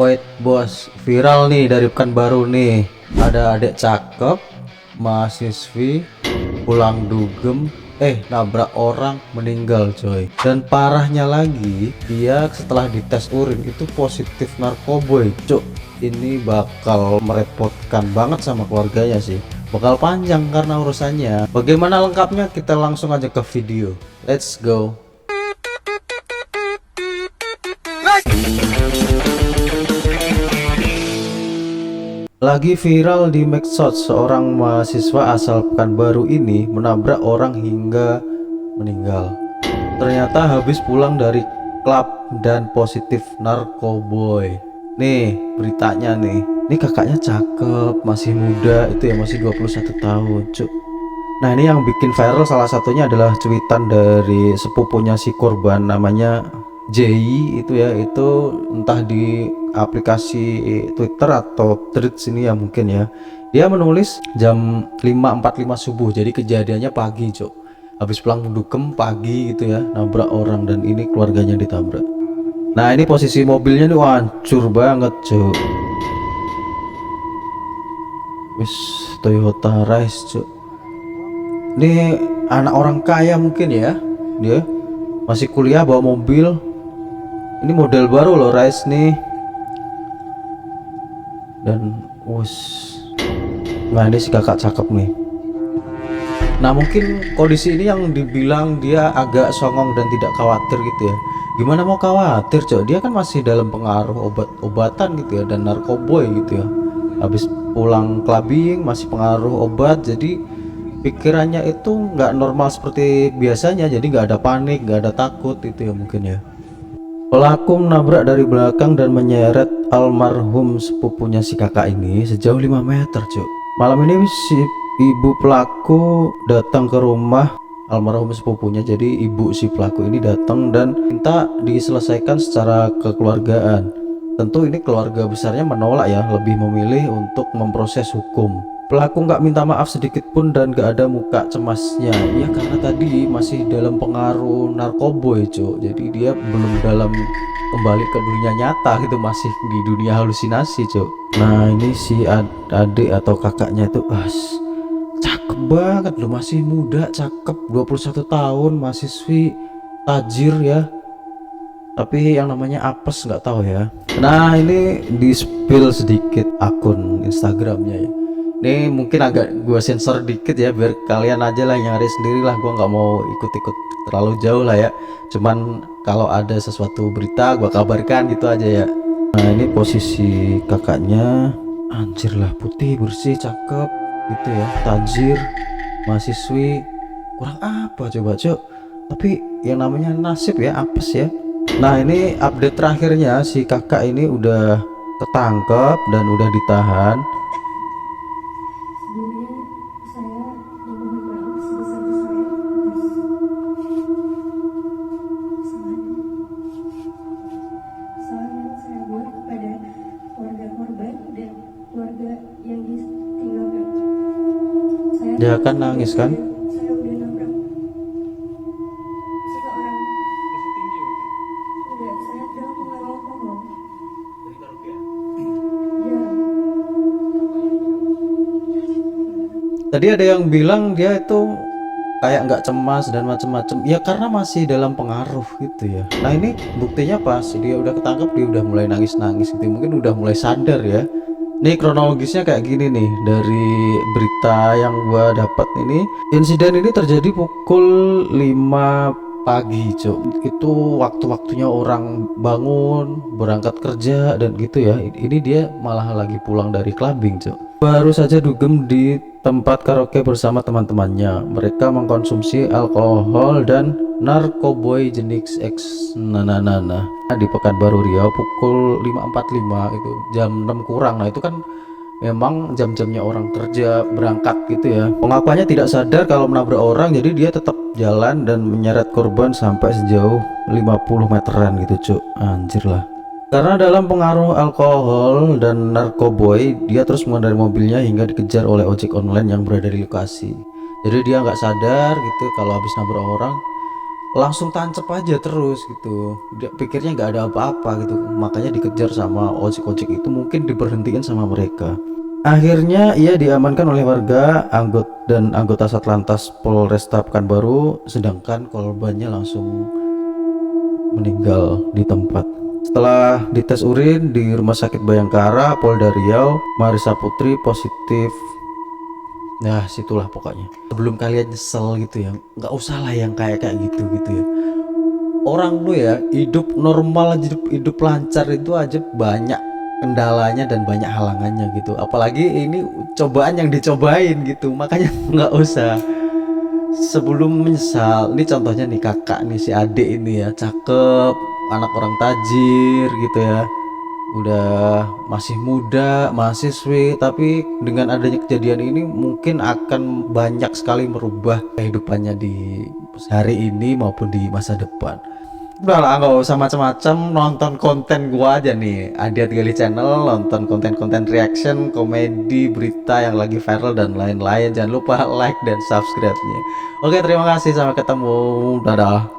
Wait bos, viral nih dari Pekanbaru nih. Ada adik cakep, mahasiswi, pulang dugem, nabrak orang meninggal coy. Dan parahnya lagi, dia setelah dites urin itu positif narkoboy. Cuk, ini bakal merepotkan banget sama keluarganya sih. Bakal panjang karena urusannya. Bagaimana lengkapnya, kita langsung aja ke video. Let's go. Lagi viral di medsos, seorang mahasiswa asal Pekanbaru ini menabrak orang hingga meninggal. Ternyata habis pulang dari klub dan positif narkoboy. Nih beritanya nih. Ini kakaknya cakep, masih muda, itu ya masih 21 tahun, cuk. Nah, ini yang bikin viral salah satunya adalah cuitan dari sepupunya si korban, namanya Jay itu ya, itu entah di aplikasi Twitter atau Threads ini ya mungkin ya. Dia menulis jam 5.45 subuh, jadi kejadiannya pagi cok. Habis pulang dukem pagi gitu ya, nabrak orang dan ini keluarganya ditabrak. Nah, ini posisi mobilnya nih hancur banget cok. Wis Toyota Rise cok. Ini anak orang kaya mungkin ya, dia masih kuliah bawa mobil. Ini model baru loh Rise nih. Dan nah ini si kakak cakep nih. Nah, mungkin kondisi ini yang dibilang dia agak songong dan tidak khawatir gitu ya. Gimana mau khawatir cok, dia kan masih dalam pengaruh obat-obatan gitu ya, dan narkoboy gitu ya. Habis pulang clubbing masih pengaruh obat, jadi pikirannya itu nggak normal seperti biasanya. Jadi nggak ada panik, nggak ada takut itu ya mungkin ya. Pelaku menabrak dari belakang dan menyeret almarhum sepupunya si kakak ini sejauh 5 meter cuk. Malam ini si ibu pelaku datang ke rumah almarhum sepupunya. Jadi ibu si pelaku ini datang dan minta diselesaikan secara kekeluargaan. Tentu ini keluarga besarnya menolak ya, lebih memilih untuk memproses hukum. Pelaku nggak minta maaf sedikit pun dan nggak ada muka cemasnya. Ya karena tadi masih dalam pengaruh narkoboy cuk. Jadi dia belum dalam kembali ke dunia nyata gitu, masih di dunia halusinasi cuk. Nah, ini si adik atau kakaknya itu cakep banget loh, masih muda, cakep, 21 tahun, mahasiswi, tajir ya. Tapi yang namanya apes nggak tahu ya. Nah, ini di spill sedikit akun Instagramnya ya. Ini mungkin agak gue sensor dikit ya, biar kalian aja lah yang nyari sendiri lah. Gue nggak mau ikut-ikut terlalu jauh lah ya. Cuman kalau ada sesuatu berita gue kabarkan gitu aja ya. Nah, ini posisi kakaknya, anjir lah, putih, bersih, cakep gitu ya, tajir, mahasiswi. Kurang apa coba cok? Tapi yang namanya nasib ya, apes ya. Nah, ini update terakhirnya, si kakak ini udah ketangkep dan udah ditahan. Dia akan nangis kan? Saya udah nabrak seseorang. Enggak, saya dalam pengaruh alkohol. Ya. Tadi ada yang bilang dia itu kayak nggak cemas dan macem-macem. Ya karena masih dalam pengaruh gitu ya. Nah, ini buktinya pas dia udah ketangkep, dia udah mulai nangis-nangis gitu. Mungkin udah mulai sadar ya. Nih kronologisnya kayak gini nih, dari berita yang gua dapat ini. Insiden ini terjadi pukul 5 pagi cok. Itu waktu-waktunya orang bangun berangkat kerja dan gitu ya. Ini dia malah lagi pulang dari clubbing cok. Baru saja dugem di tempat karaoke bersama teman-temannya. Mereka mengkonsumsi alkohol dan narkoboy jenis X di Pekanbaru Riau pukul 5.45 itu, jam 6 kurang. Nah, itu kan memang jam-jamnya orang kerja berangkat gitu ya. Pengakuannya tidak sadar kalau menabrak orang, jadi dia tetap jalan dan menyeret korban sampai sejauh 50 meteran gitu cuk. Anjir lah. Karena dalam pengaruh alkohol dan narkoboy, dia terus mengendarai mobilnya hingga dikejar oleh ojek online yang berada di lokasi. Jadi dia nggak sadar gitu kalau habis nabrak orang, langsung tancap aja terus gitu. Dia pikirnya nggak ada apa-apa gitu, makanya dikejar sama ojek-ojek itu, mungkin diberhentiin sama mereka. Akhirnya ia diamankan oleh warga anggota Satlantas Polresta Pekanbaru, sedangkan korbannya langsung meninggal di tempat. Setelah dites urin di Rumah Sakit Bayangkara Polda Riau, Marisa Putri positif. Nah, situlah pokoknya. Sebelum kalian nyesel gitu ya, nggak usah lah yang kayak gitu gitu ya. Orang tuh ya hidup normal, hidup lancar itu aja banyak kendalanya dan banyak halangannya gitu. Apalagi ini cobaan yang dicobain gitu, makanya nggak usah. Sebelum menyesal, ini contohnya nih kakak nih, si adik ini ya, cakep, anak orang tajir gitu ya, udah masih muda, mahasiswi, tapi dengan adanya kejadian ini mungkin akan banyak sekali merubah kehidupannya di hari ini maupun di masa depan. Udah lah, nggak usah macam-macam, nonton konten gua aja nih, Adiat Gali Channel, nonton konten-konten reaction, komedi, berita yang lagi viral dan lain-lain. Jangan lupa like dan subscribe-nya. Oke, terima kasih, sampai ketemu, dadah.